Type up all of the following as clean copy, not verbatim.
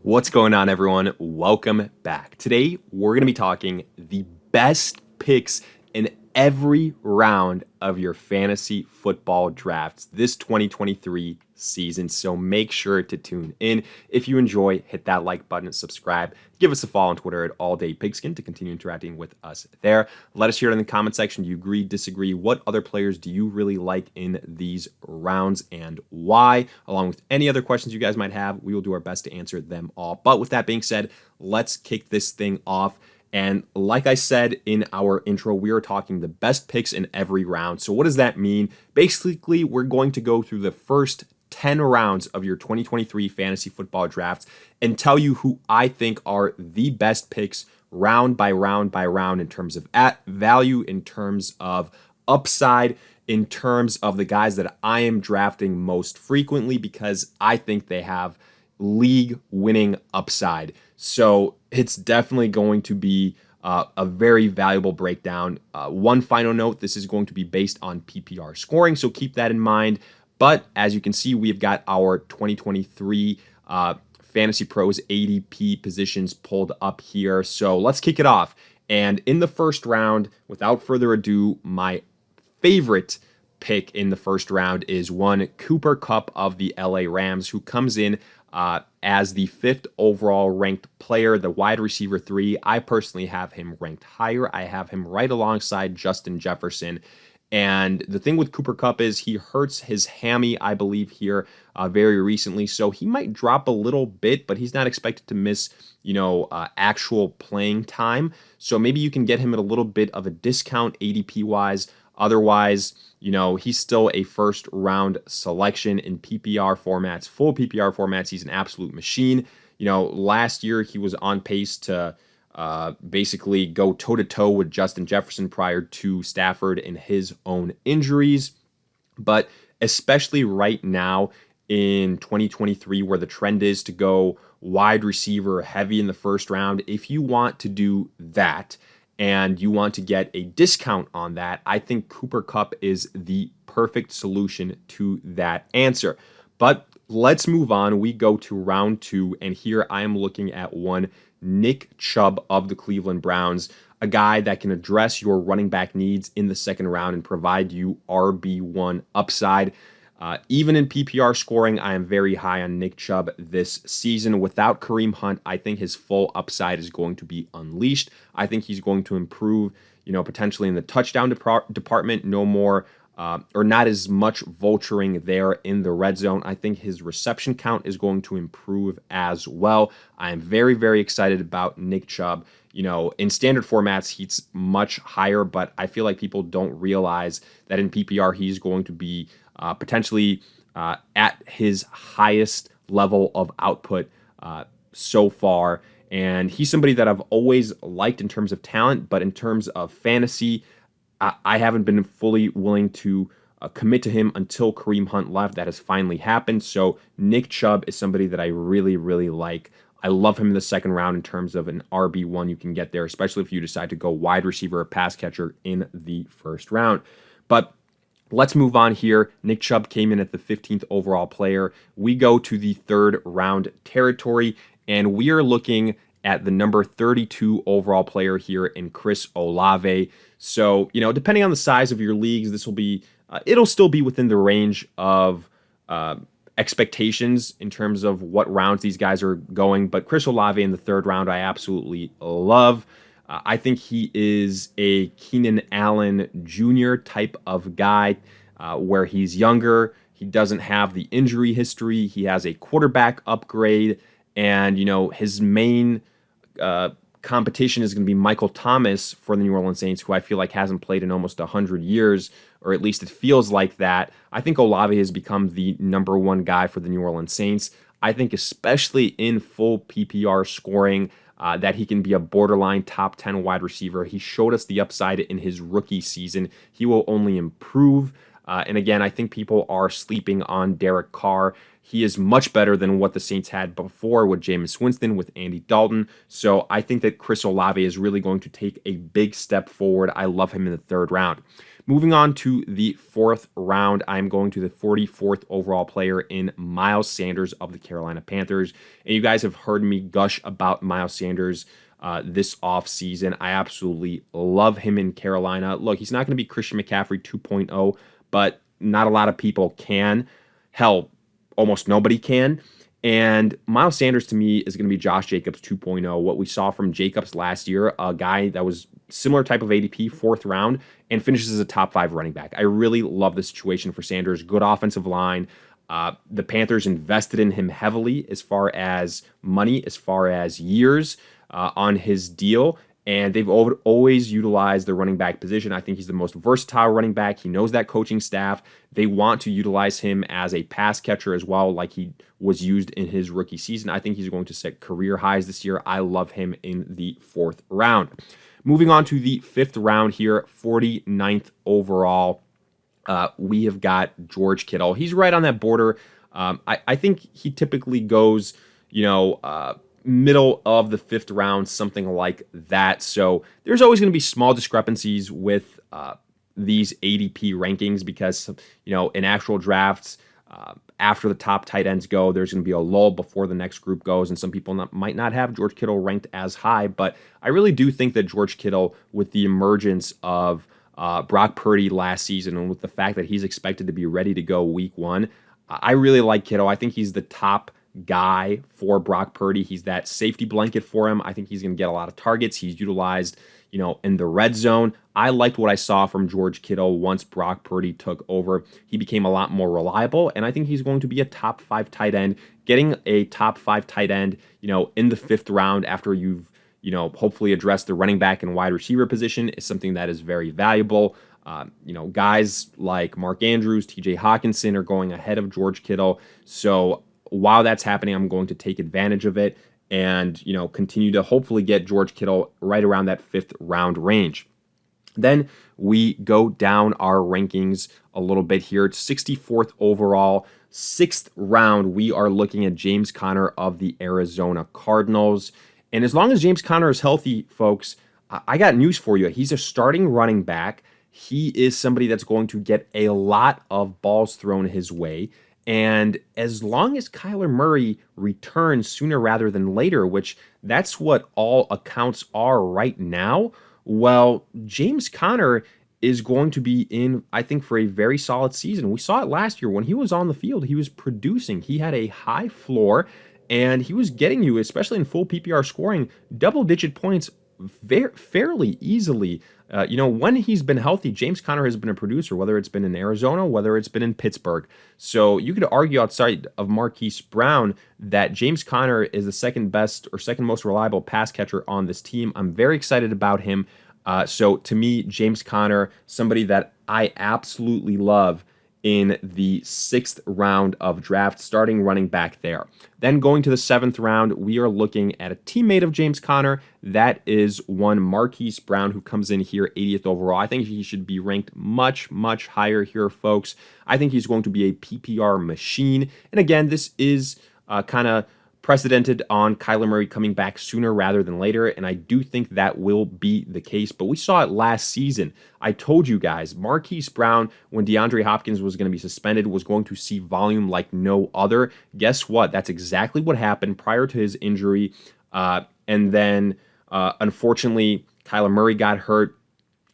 What's going on, everyone? Welcome back. Today, we're going to be talking the best picks in every round of your fantasy football drafts this 2023 season. So make sure to tune in. If you enjoy, hit that like button and subscribe. Give us a follow on Twitter at AllDayPigskin to continue interacting with us there. Let us hear it in the comment section. Do you agree, disagree? What other players do you really like in these rounds and why? Along with any other questions you guys might have, we will do our best to answer them all. But with that being said, let's kick this thing off. And like I said in our intro, we are talking the best picks in every round. So what does that mean? Basically, we're going to go through the first 10 rounds of your 2023 fantasy football drafts and tell you who I think are the best picks round by round by round in terms of value, in terms of upside, in terms of the guys that I am drafting most frequently because I think they have league winning upside. So it's definitely going to be a very valuable breakdown. One final note, this is going to be based on PPR scoring, so keep that in mind. But as you can see, we've got our 2023 Fantasy Pros ADP positions pulled up here. So let's kick it off. And in the first round, without further ado, my favorite pick in the first round is one Cooper Kupp of the LA Rams, who comes in as the 5th overall ranked player, the wide receiver 3. I personally have him ranked higher. I have him right alongside Justin Jefferson. And the thing with Cooper Kupp is he hurts his hammy, I believe, here very recently. So he might drop a little bit, but he's not expected to miss, actual playing time. So maybe you can get him at a little bit of a discount ADP-wise. Otherwise, he's still a first round selection in PPR formats, full PPR formats. He's an absolute machine. Last year he was on pace to basically go toe-to-toe with Justin Jefferson prior to Stafford and his own injuries. But especially right now in 2023, where the trend is to go wide receiver heavy in the first round, if you want to do that and you want to get a discount on that, I think Cooper Kupp is the perfect solution to that answer. But let's move on. We go to round 2, and here I am looking at one Nick Chubb of the Cleveland Browns, a guy that can address your running back needs in the second round and provide you RB1 upside. Even in PPR scoring, I am very high on Nick Chubb this season. Without Kareem Hunt, I think his full upside is going to be unleashed. I think he's going to improve, potentially in the touchdown department. No more or not as much vulturing there in the red zone. I think his reception count is going to improve as well. I am very, very excited about Nick Chubb. In standard formats, he's much higher, but I feel like people don't realize that in PPR, he's going to be potentially at his highest level of output so far. And he's somebody that I've always liked in terms of talent, but in terms of fantasy, I haven't been fully willing to commit to him until Kareem Hunt left. That has finally happened. So Nick Chubb is somebody that I really, really like. I love him in the second round in terms of an RB1 you can get there, especially if you decide to go wide receiver or pass catcher in the first round. But let's move on here. Nick Chubb came in at the 15th overall player. We go to the third round territory, and we are looking at the number 32 overall player here in Chris Olave. So, depending on the size of your leagues, this will be, it'll still be within the range of expectations in terms of what rounds these guys are going. But Chris Olave in the third round, I absolutely love. I think he is a Keenan Allen Jr. type of guy where he's younger. He doesn't have the injury history. He has a quarterback upgrade. And, his main competition is going to be Michael Thomas for the New Orleans Saints, who I feel like hasn't played in almost 100 years, or at least it feels like that. I think Olave has become the number one guy for the New Orleans Saints. I think especially in full PPR scoring, that he can be a borderline top 10 wide receiver. He showed us the upside in his rookie season. He will only improve. And again, I think people are sleeping on Derek Carr. He is much better than what the Saints had before with Jameis Winston, with Andy Dalton. So I think that Chris Olave is really going to take a big step forward. I love him in the 3rd round. Moving on to the 4th round, I'm going to the 44th overall player in Miles Sanders of the Carolina Panthers. And you guys have heard me gush about Miles Sanders this offseason. I absolutely love him in Carolina. Look, he's not going to be Christian McCaffrey 2.0, but not a lot of people can. Hell, almost nobody can. And Miles Sanders, to me, is going to be Josh Jacobs 2.0. What we saw from Jacobs last year, a guy that was similar type of ADP, 4th round, and finishes as a top 5 running back. I really love the situation for Sanders. Good offensive line. The Panthers invested in him heavily as far as money, as far as years on his deal. And they've always utilized the running back position. I think he's the most versatile running back. He knows that coaching staff. They want to utilize him as a pass catcher as well, like he was used in his rookie season. I think he's going to set career highs this year. I love him in the 4th round. Moving on to the 5th round here, 49th overall, we have got George Kittle. He's right on that border. I think he typically goes, middle of the 5th round, something like that. So there's always going to be small discrepancies with these ADP rankings because, in actual drafts, after the top tight ends go, there's going to be a lull before the next group goes, and some people might not have George Kittle ranked as high, but I really do think that George Kittle, with the emergence of Brock Purdy last season and with the fact that he's expected to be ready to go week 1, I really like Kittle. I think he's the top guy for Brock Purdy. He's that safety blanket for him. I think he's going to get a lot of targets. He's utilized, in the red zone. I liked what I saw from George Kittle once Brock Purdy took over. He became a lot more reliable, and I think he's going to be a top 5 tight end. Getting a top 5 tight end, in the 5th round after you've, hopefully addressed the running back and wide receiver position is something that is very valuable. Guys like Mark Andrews, TJ Hawkinson are going ahead of George Kittle. So while that's happening, I'm going to take advantage of it and, continue to hopefully get George Kittle right around that 5th round range. Then we go down our rankings a little bit here. It's 64th overall, 6th round. We are looking at James Conner of the Arizona Cardinals. And as long as James Conner is healthy, folks, I got news for you. He's a starting running back. He is somebody that's going to get a lot of balls thrown his way. And as long as Kyler Murray returns sooner rather than later, which that's what all accounts are right now, well, James Conner is going to be in, I think, for a very solid season. We saw it last year when he was on the field. He was producing. He had a high floor, and he was getting you, especially in full PPR scoring, double-digit points fairly easily. When he's been healthy, James Conner has been a producer, whether it's been in Arizona, whether it's been in Pittsburgh. So you could argue outside of Marquise Brown that James Conner is the second best or second most reliable pass catcher on this team. I'm very excited about him. So to me, James Conner, somebody that I absolutely love in the 6th round of draft, starting running back there. Then going to the 7th round, we are looking at a teammate of James Conner. That is one Marquise Brown, who comes in here 80th overall. I think he should be ranked much, much higher here, folks. I think he's going to be a PPR machine. And again, this is kind of precedented on Kyler Murray coming back sooner rather than later, and I do think that will be the case. But we saw it last season. I told you guys, Marquise Brown, when DeAndre Hopkins was going to be suspended, was going to see volume like no other. Guess what? That's exactly what happened prior to his injury. And then, unfortunately, Kyler Murray got hurt.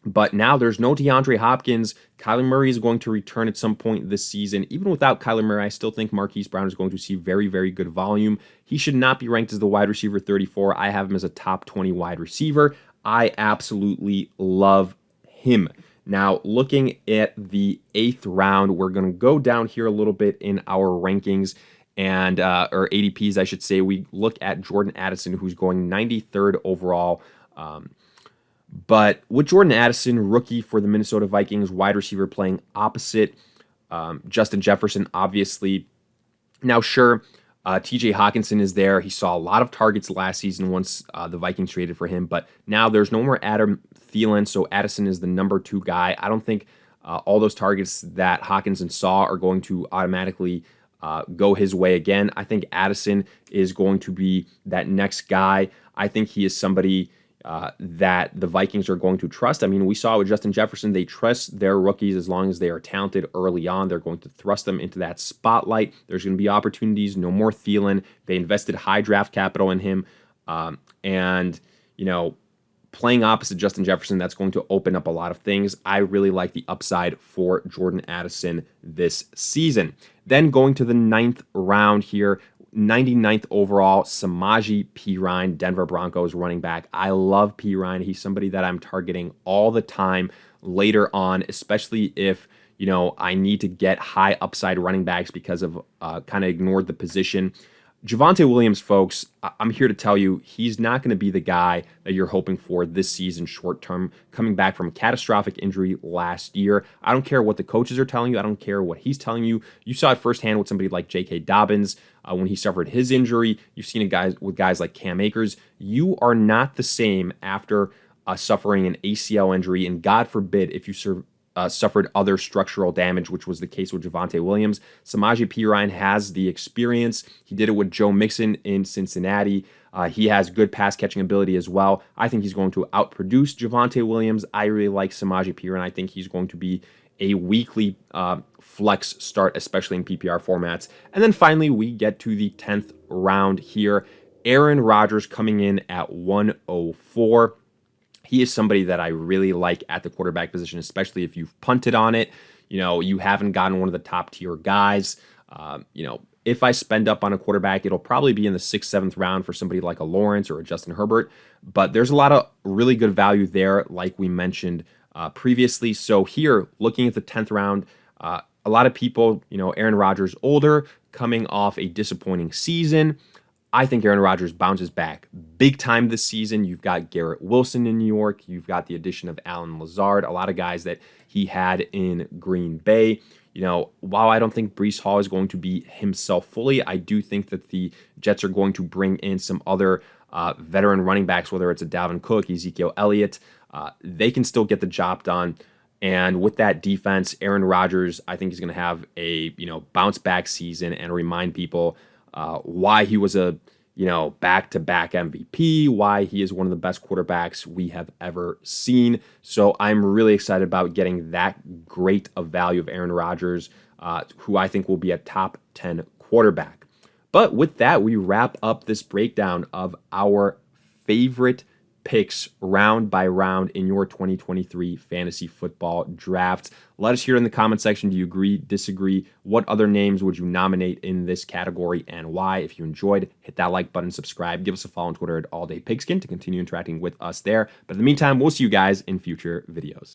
But now there's no DeAndre Hopkins. Kyler Murray is going to return at some point this season. Even without Kyler Murray, I still think Marquise Brown is going to see very, very good volume. He should not be ranked as the wide receiver 34. I have him as a top 20 wide receiver. I absolutely love him. Now, looking at the 8th round, we're going to go down here a little bit in our rankings and or ADPs, I should say. We look at Jordan Addison, who's going 93rd overall. But with Jordan Addison, rookie for the Minnesota Vikings, wide receiver playing opposite Justin Jefferson, obviously. Now, sure, TJ Hawkinson is there. He saw a lot of targets last season once the Vikings traded for him. But now there's no more Adam Thielen, so Addison is the number 2 guy. I don't think all those targets that Hawkinson saw are going to automatically go his way again. I think Addison is going to be that next guy. I think he is somebody that the Vikings are going to trust. I mean, we saw with Justin Jefferson, they trust their rookies as long as they are talented early on. They're going to thrust them into that spotlight. There's going to be opportunities, no more Thielen. They invested high draft capital in him. And, you know, playing opposite Justin Jefferson, that's going to open up a lot of things. I really like the upside for Jordan Addison this season. Then going to the 9th round here, 99th overall, Samaje Perine, Denver Broncos running back. I love Perine. He's somebody that I'm targeting all the time later on, especially if, you know, I need to get high upside running backs because of kind of ignored the position. Javonte Williams, folks, I'm here to tell you he's not going to be the guy that you're hoping for this season short term, coming back from a catastrophic injury last year. I don't care what the coaches are telling you. I don't care what he's telling you. You saw it firsthand with somebody like J.K. Dobbins when he suffered his injury. You've seen it with guys like Cam Akers. You are not the same after suffering an ACL injury, and God forbid if you suffered other structural damage, which was the case with Javonte Williams. Samaje Perine has the experience. He did it with Joe Mixon in Cincinnati. He has good pass catching ability as well. I think he's going to outproduce Javonte Williams. I really like Samaje Perine. I think he's going to be a weekly flex start, especially in PPR formats. And then finally, we get to the 10th round here. Aaron Rodgers coming in at 104. He is somebody that I really like at the quarterback position, especially if you've punted on it. You know, you haven't gotten one of the top tier guys. You know, if I spend up on a quarterback, it'll probably be in the 6th, 7th round for somebody like a Lawrence or a Justin Herbert. But there's a lot of really good value there, like we mentioned previously. So here, looking at the 10th round, a lot of people, you know, Aaron Rodgers older, coming off a disappointing season. I think Aaron Rodgers bounces back big time this season. You've got Garrett Wilson in New York. You've got the addition of Allen Lazard, a lot of guys that he had in Green Bay. You know, while I don't think Breece Hall is going to be himself fully, I do think that the Jets are going to bring in some other veteran running backs, whether it's a Dalvin Cook, Ezekiel Elliott. They can still get the job done. And with that defense, Aaron Rodgers, I think he's going to have a, you know, bounce back season and remind people why he was a, you know, back-to-back MVP, why he is one of the best quarterbacks we have ever seen. So I'm really excited about getting that great of value of Aaron Rodgers, who I think will be a top 10 quarterback. But with that, we wrap up this breakdown of our favorite picks round by round in your 2023 fantasy football drafts. Let us hear in the comment section. Do you agree, disagree? What other names would you nominate in this category and why? If you enjoyed, hit that like button, subscribe, give us a follow on Twitter at AllDayPigskin to continue interacting with us there. But in the meantime, we'll see you guys in future videos.